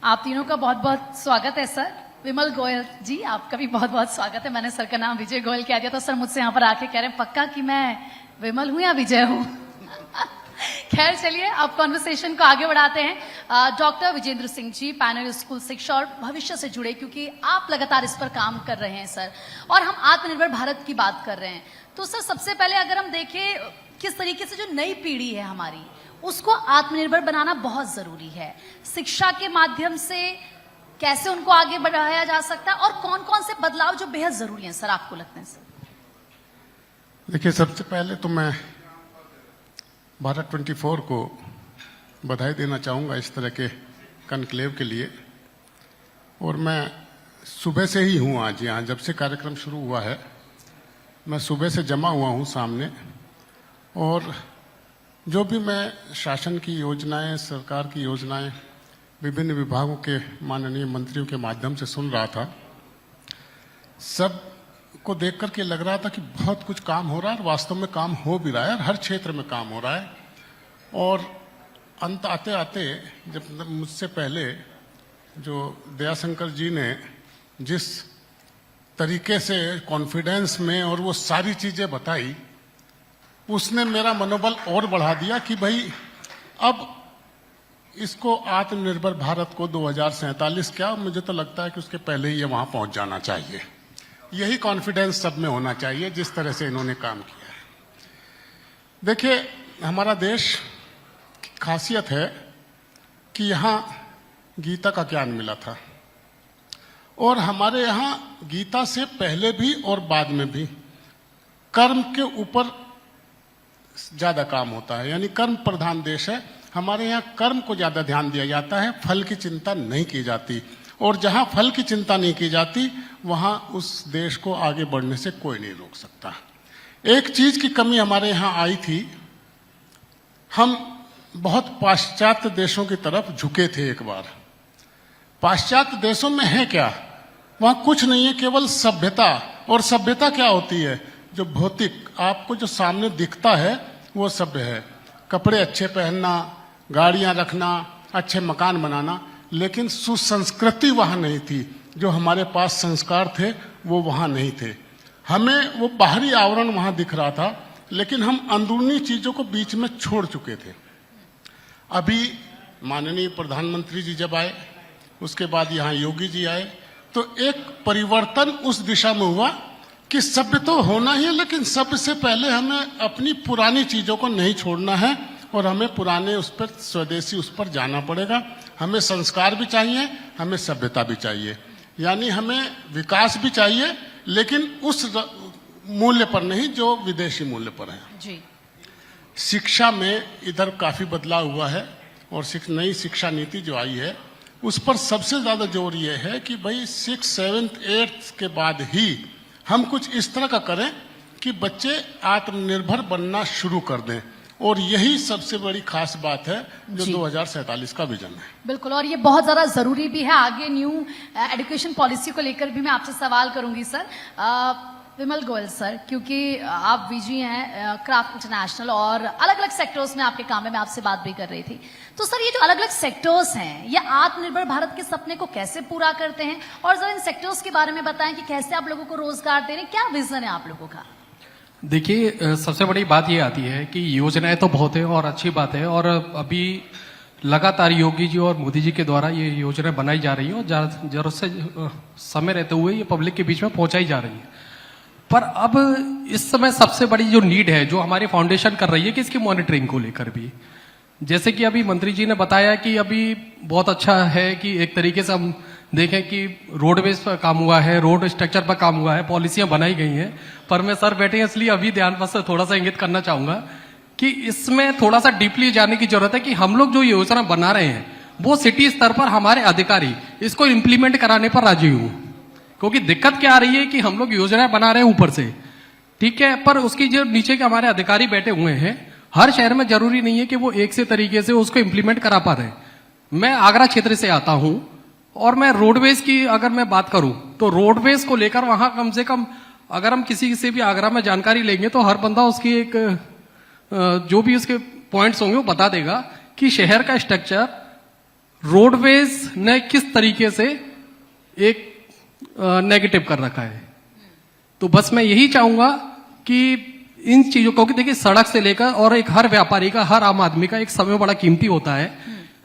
आप तीनों का बहुत बहुत स्वागत है सर। विमल गोयल जी, आपका भी बहुत बहुत स्वागत है। मैंने सर का नाम विजय गोयल कह दिया तो सर मुझसे यहाँ पर आके कह रहे हैं पक्का कि मैं विमल हूँ या विजय हूँ। खैर चलिए अब कॉन्वर्सेशन को आगे बढ़ाते हैं। Doctor Vijendra Singh ji, panel school शिक्षा और भविष्य से जुड़े, क्योंकि आप लगातार इस पर काम कर रहे हैं सर, और हम आत्मनिर्भर भारत की बात कर रहे हैं। तो सर सबसे पहले अगर हम देखें किस तरीके से जो नई पीढ़ी है हमारी, उसको आत्मनिर्भर बनाना बहुत जरूरी है। शिक्षा के माध्यम से कैसे उनको आगे बढ़ाया जा सकता है और कौन कौन से बदलाव जो बेहद जरूरी हैं सर, आपको लगता है सर? देखिए, सबसे पहले तो मैं भारत 24 को बधाई देना चाहूँगा इस तरह के कनक्लेव के लिए। और मैं सुबह से ही हूँ आज यहाँ, जब से कार्यक्रम शुरू हुआ है मैं सुबह से जमा हुआ हूँ सामने, और जो भी मैं शासन की योजनाएं, सरकार की योजनाएं विभिन्न विभागों के माननीय मंत्रियों के माध्यम से सुन रहा था, सब को देख करके लग रहा था कि बहुत कुछ काम हो रहा है और वास्तव में काम हो भी रहा है और हर क्षेत्र में काम हो रहा है। और अंत आते आते जब मुझसे पहले जो दयाशंकर जी ने जिस तरीके से कॉन्फिडेंस में और वो सारी चीजें बताई, उसने मेरा मनोबल और बढ़ा दिया कि भाई अब इसको आत्मनिर्भर भारत को 2047 क्या, मुझे तो लगता है कि उसके पहले ही ये वहां पहुंच जाना चाहिए। यही कॉन्फिडेंस सब में होना चाहिए जिस तरह से इन्होंने काम किया है। देखिए, हमारा देश की खासियत है कि यहाँ गीता का ज्ञान मिला था, और हमारे यहाँ गीता से पहले भी और बाद में भी कर्म के ऊपर ज्यादा काम होता है, यानी कर्म प्रधान देश है। हमारे यहाँ कर्म को ज्यादा ध्यान दिया जाता है, फल की चिंता नहीं की जाती। और जहां फल की चिंता नहीं की जाती वहां उस देश को आगे बढ़ने से कोई नहीं रोक सकता। एक चीज की कमी हमारे यहां आई थी, हम बहुत पाश्चात्य देशों की तरफ झुके थे एक बार। पाश्चात्य देशों में है क्या? वहां कुछ नहीं है, केवल सभ्यता। और सभ्यता क्या होती है? जो भौतिक आपको जो सामने दिखता है वो सभ्य है। कपड़े अच्छे पहनना, गाड़ियां रखना, अच्छे मकान बनाना, लेकिन सुसंस्कृति वहां नहीं थी। जो हमारे पास संस्कार थे वो वहां नहीं थे। हमें वो बाहरी आवरण वहां दिख रहा था, लेकिन हम अंदरूनी चीजों को बीच में छोड़ चुके थे। अभी माननीय प्रधानमंत्री जी जब आए, उसके बाद यहाँ योगी जी आए, तो एक परिवर्तन उस दिशा में हुआ कि सभ्य तो होना ही है, लेकिन सबसे पहले हमें अपनी पुरानी चीजों को नहीं छोड़ना है और हमें पुराने उस पर स्वदेशी उस पर जाना पड़ेगा। हमें संस्कार भी चाहिए, हमें सभ्यता भी चाहिए, यानी हमें विकास भी चाहिए, लेकिन उस मूल्य पर नहीं जो विदेशी मूल्य पर है जी। शिक्षा में इधर काफी बदलाव हुआ है, और नई शिक्षा नीति जो आई है उस पर सबसे ज्यादा जोर ये है कि भाई 6, 7, 8 के बाद ही हम कुछ इस तरह का करें कि बच्चे आत्मनिर्भर बनना शुरू कर दें। और यही सबसे बड़ी खास बात है जो 2047 का विजन है। बिल्कुल, और ये बहुत ज्यादा जरूरी भी है। आगे न्यू एजुकेशन पॉलिसी को लेकर भी मैं आपसे सवाल करूंगी सर। विमल गोयल सर, क्योंकि आप वीजी हैं क्राफ्ट इंटरनेशनल और अलग अलग सेक्टर्स में आपके काम है, मैं आपसे बात भी कर रही थी। तो सर ये जो अलग अलग सेक्टर्स हैं, ये आत्मनिर्भर भारत के सपने को कैसे पूरा करते हैं, और जरा इन सेक्टर्स के बारे में बताएं कि कैसे आप लोगों को रोजगार दे रहे हैं, क्या विजन है आप लोगों का? देखिए, सबसे बड़ी बात ये आती है कि योजनाएं तो बहुत है और अच्छी बात है, और अभी लगातार योगी जी और मोदी जी के द्वारा ये योजनाएं बनाई जा रही है और जरूरत से समय रहते हुए ये पब्लिक के बीच में पहुंचाई जा रही है। पर अब इस समय सबसे बड़ी जो नीड है, जो हमारी फाउंडेशन कर रही है कि इसकी मॉनिटरिंग को लेकर भी, जैसे कि अभी मंत्री जी ने बताया कि अभी बहुत अच्छा है कि एक तरीके से हम देखें कि रोडवेज पर काम हुआ है, रोड स्ट्रक्चर पर काम हुआ है, पॉलिसियां बनाई गई हैं। पर मैं सर बैठे हैं इसलिए अभी ध्यान बस थोड़ा सा इंगित करना चाहूंगा कि इसमें थोड़ा सा डीपली जाने की जरूरत है कि हम लोग जो योजना बना रहे हैं वो सिटी स्तर पर हमारे अधिकारी इसको इम्प्लीमेंट कराने पर राजी हों। क्योंकि दिक्कत क्या आ रही है कि हम लोग योजनाएं बना रहे हैं ऊपर से, ठीक है, पर उसकी जो नीचे के हमारे अधिकारी बैठे हुए हैं हर शहर में, जरूरी नहीं है कि वो एक से तरीके से उसको इम्प्लीमेंट करा पा रहे हैं। मैं आगरा क्षेत्र से आता हूं, और मैं रोडवेज की अगर मैं बात करूं तो रोडवेज को लेकर वहां कम से कम अगर हम किसी से भी आगरा में जानकारी लेंगे तो हर बंदा उसकी एक जो भी उसके पॉइंट्स होंगे वो बता देगा कि शहर का स्ट्रक्चर रोडवेज ने किस तरीके से एक नेगेटिव कर रखा है। तो बस मैं यही चाहूंगा कि इन चीजों को, कि देखिए सड़क से लेकर और एक हर व्यापारी का, हर आम आदमी का एक समय बड़ा कीमती होता है।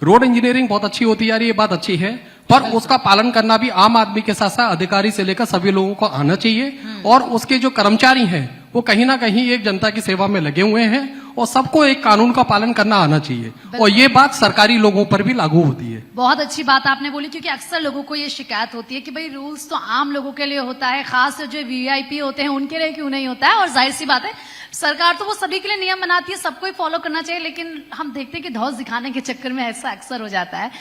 रोड इंजीनियरिंग बहुत अच्छी होती जा रही है, ये बात अच्छी है, पर उसका पालन करना भी आम आदमी के साथ साथ अधिकारी से लेकर सभी लोगों को आना चाहिए। और उसके जो कर्मचारी हैं वो कहीं ना कहीं एक जनता की सेवा में लगे हुए हैं और सबको एक कानून का पालन करना आना चाहिए, और ये बात सरकारी लोगों पर भी लागू होती है। बहुत अच्छी बात आपने बोली, क्योंकि अक्सर लोगों को ये शिकायत होती है कि भाई रूल्स तो आम लोगों के लिए होता है, खास जो वीआईपी होते हैं उनके लिए क्यों नहीं होता है। और जाहिर सी बात है सरकार तो वो सभी के लिए नियम बनाती है, सबको ही फॉलो करना चाहिए, लेकिन हम देखते हैं कि धौस दिखाने के चक्कर में ऐसा अक्सर हो जाता है।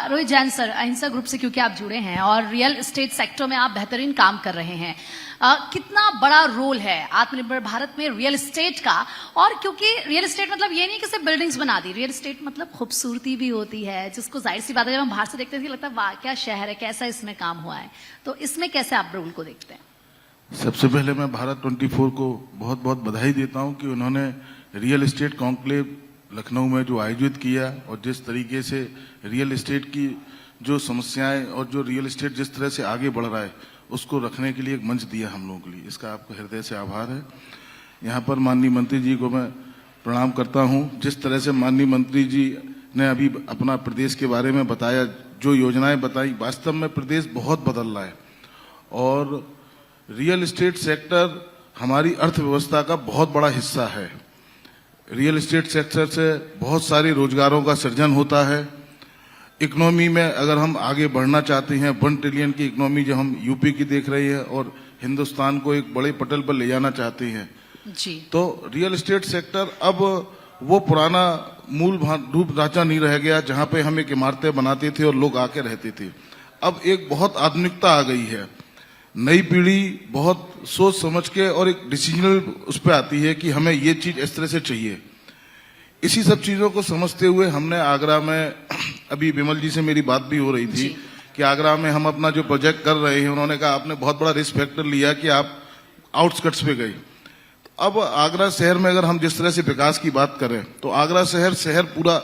रोहित जैन सर, अहिंसा ग्रुप से क्योंकि आप जुड़े हैं और रियल एस्टेट सेक्टर में आप बेहतरीन काम कर रहे हैं, कितना बड़ा रोल है आत्मनिर्भर भारत में रियल एस्टेट का? और क्योंकि रियल एस्टेट मतलब ये नहीं कि सिर्फ बिल्डिंग्स बना दी, रियल एस्टेट मतलब खूबसूरती भी होती है, जिसको जाहिर सी बात है जब हम बाहर से देखते हैं लगता है वाह क्या शहर है, कैसा इसमें काम हुआ है। तो इसमें कैसे आप रोल को देखते हैं? सबसे पहले मैं भारत 24 को बहुत बहुत बधाई देता हूं कि उन्होंने रियल एस्टेट कॉन्क्लेव लखनऊ में जो आयोजित किया, और जिस तरीके से रियल एस्टेट की जो समस्याएं और जो रियल एस्टेट जिस तरह से आगे बढ़ रहा है उसको रखने के लिए एक मंच दिया हम लोगों के लिए, इसका आपको हृदय से आभार है। यहाँ पर माननीय मंत्री जी को मैं प्रणाम करता हूँ। जिस तरह से माननीय मंत्री जी ने अभी अपना प्रदेश के बारे में बताया, जो योजनाएं बताई, वास्तव में प्रदेश बहुत बदल रहा है और रियल एस्टेट सेक्टर हमारी अर्थव्यवस्था का बहुत बड़ा हिस्सा है। रियल एस्टेट सेक्टर से बहुत सारे रोजगारों का सृजन होता है। इकोनॉमी में अगर हम आगे बढ़ना चाहते हैं, 1 ट्रिलियन की इकोनॉमी जो हम यूपी की देख रही है और हिंदुस्तान को एक बड़े पटल पर ले जाना चाहते हैं जी, तो रियल एस्टेट सेक्टर अब वो पुराना मूल रूप ढांचा नहीं रह गया जहां पे हम एक इमारतें बनाते थे और लोग आके रहते थे। अब एक बहुत आधुनिकता आ गई है, नई पीढ़ी बहुत सोच समझ के और एक डिसीजनल उस पर आती है कि हमें ये चीज इस तरह से चाहिए। इसी सब चीजों को समझते हुए हमने आगरा में, अभी विमल जी से मेरी बात भी हो रही थी कि आगरा में हम अपना जो प्रोजेक्ट कर रहे हैं, उन्होंने कहा आपने बहुत बड़ा रिस्क फैक्टर लिया कि आप आउटस्कट्स पे गए। अब आगरा शहर में अगर हम जिस तरह से विकास की बात करें तो आगरा शहर पूरा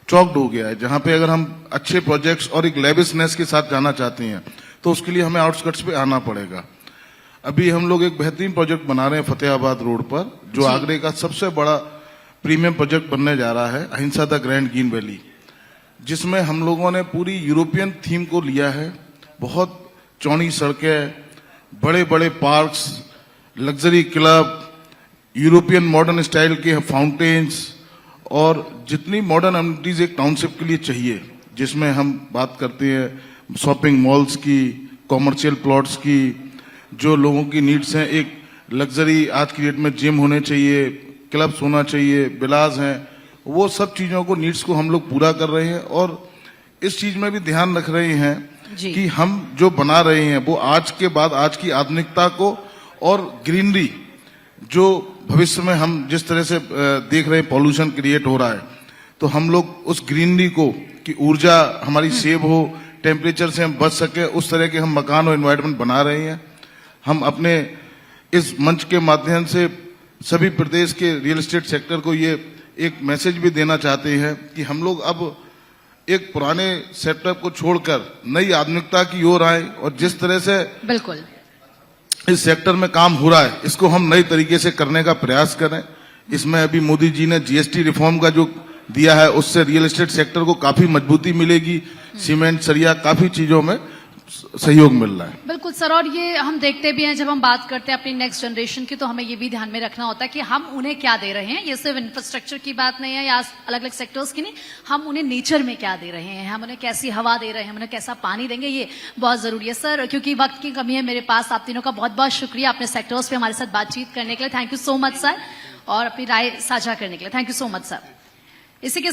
चौकड हो गया है, जहां पे अगर हम अच्छे प्रोजेक्ट्स और एक लेविशनेस के साथ जाना चाहते हैं तो उसके लिए हमें आउटस्कट्स पे आना पड़ेगा। अभी हम लोग एक बेहतरीन प्रोजेक्ट बना रहे हैं फतेहाबाद रोड पर, जो आगरे का सबसे बड़ा प्रीमियम प्रोजेक्ट बनने जा रहा है, अहिंसा द ग्रैंड ग्रीन वैली, जिसमें हम लोगों ने पूरी यूरोपियन थीम को लिया है। बहुत चौड़ी सड़कें, बड़े बड़े parks, luxury club, European modern style के फाउंटेन्स और जितनी मॉडर्न अम्यूनिटीज एक टाउनशिप के लिए चाहिए, जिसमें हम बात करते हैं शॉपिंग मॉल्स की, कॉमर्शियल प्लॉट्स की, जो लोगों की नीड्स हैं, एक लग्जरी आज की डेट में जिम होने चाहिए, क्लब्स होना चाहिए, विलास हैं, वो सब चीजों को नीड्स को हम लोग पूरा कर रहे हैं। और इस चीज में भी ध्यान रख रहे हैं कि हम जो बना रहे हैं वो आज के बाद आज की आधुनिकता को और ग्रीनरी, जो भविष्य में हम जिस तरह से देख रहे हैं पॉल्यूशन क्रिएट हो रहा है, तो हम लोग उस ग्रीनरी को, कि ऊर्जा हमारी सेव हो, टेम्परेचर से हम बच सके, उस तरह के हम मकान और एनवायरनमेंट बना रहे हैं। हम अपने इस मंच के माध्यम से सभी प्रदेश के रियल एस्टेट सेक्टर को ये एक मैसेज भी देना चाहते हैं कि हम लोग अब एक पुराने सेटअप को छोड़कर नई आधुनिकता की ओर आए, और जिस तरह से बिल्कुल इस सेक्टर में काम हो रहा है इसको हम नई तरीके से करने का प्रयास करें। इसमें अभी मोदी जी ने जीएसटी रिफॉर्म का जो दिया है, उससे रियल एस्टेट सेक्टर को काफी मजबूती मिलेगी, सीमेंट, सरिया, काफी चीजों में सहयोग मिल रहा है। बिल्कुल सर, और ये हम देखते भी हैं जब हम बात करते हैं अपनी नेक्स्ट जनरेशन की, तो हमें ये भी ध्यान में रखना होता है कि हम उन्हें क्या दे रहे हैं। ये सिर्फ इंफ्रास्ट्रक्चर की बात नहीं है या अलग अलग सेक्टर्स की नहीं, हम उन्हें नेचर में क्या दे रहे हैं, हम उन्हें कैसी हवा दे रहे हैं, हम उन्हें कैसा पानी देंगे, ये बहुत जरूरी है। सर, क्योंकि वक्त की कमी है मेरे पास, आप तीनों का बहुत बहुत शुक्रिया अपने सेक्टर्स पे हमारे साथ बातचीत करने के लिए। Thank you so much sir, और अपनी राय साझा करने के लिए thank you so much sir. इसी के